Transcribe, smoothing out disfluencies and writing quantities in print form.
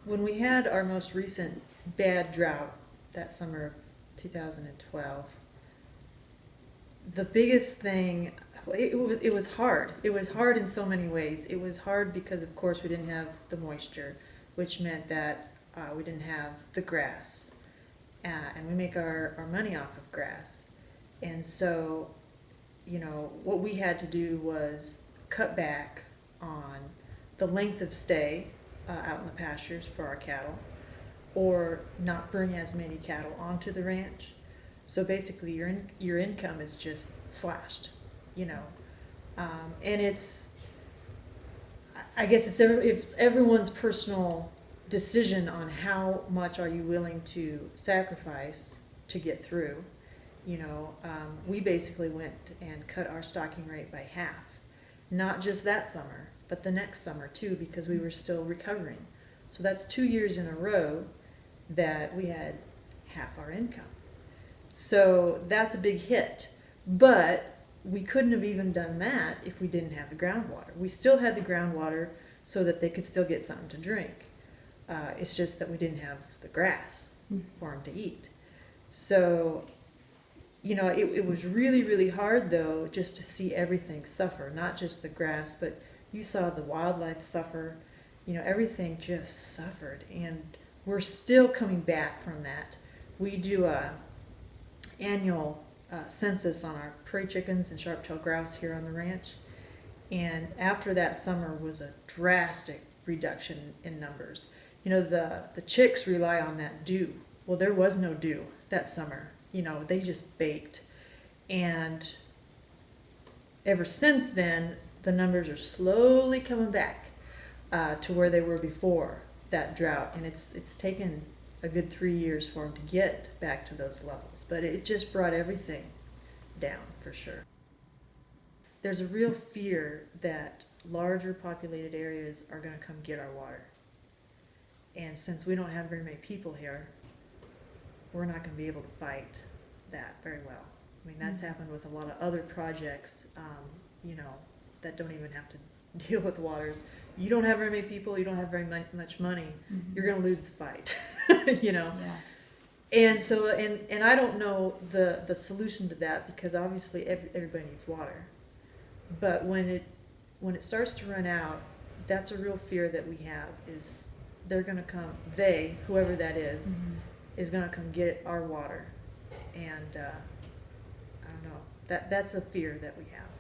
When we had our most recent bad drought that summer of 2012, the biggest thing, it was hard. It was hard in so many ways. It was hard because, of course, we didn't have the moisture, which meant that we didn't have the grass. And we make our money off of grass. And so, what we had to do was cut back on the length of stay out in the pastures for our cattle, or not bring as many cattle onto the ranch. So basically, your income is just slashed, and I guess it's everyone's personal decision on how much are you willing to sacrifice to get through. We basically went and cut our stocking rate by half, not just that summer, but the next summer too, because we were still recovering. So that's 2 years in a row that we had half our income. So that's a big hit. But we couldn't have even done that if we didn't have the groundwater. We still had the groundwater so that they could still get something to drink. It's just that we didn't have the grass for them to eat. So, it was really, really hard though, just to see everything suffer, not just the grass, but you saw the wildlife suffer. Everything just suffered, and we're still coming back from that. We do a annual census on our prairie chickens and sharp-tailed grouse here on the ranch, and after that summer was a drastic reduction in numbers. The chicks rely on that dew. Well, there was no dew that summer. They just baked, and ever since then, the numbers are slowly coming back to where they were before that drought, and it's taken a good 3 years for them to get back to those levels. But it just brought everything down for sure. There's a real fear that larger populated areas are going to come get our water. And since we don't have very many people here, we're not going to be able to fight that very well. I mean, that's happened with a lot of other projects, that don't even have to deal with waters. You don't have very many people, you don't have very much money, you're going to lose the fight, Yeah. And so, and I don't know the solution to that, because obviously everybody needs water. But when it starts to run out, that's a real fear that we have, is they're going to come, whoever that is going to come get our water. And I don't know, that's a fear that we have.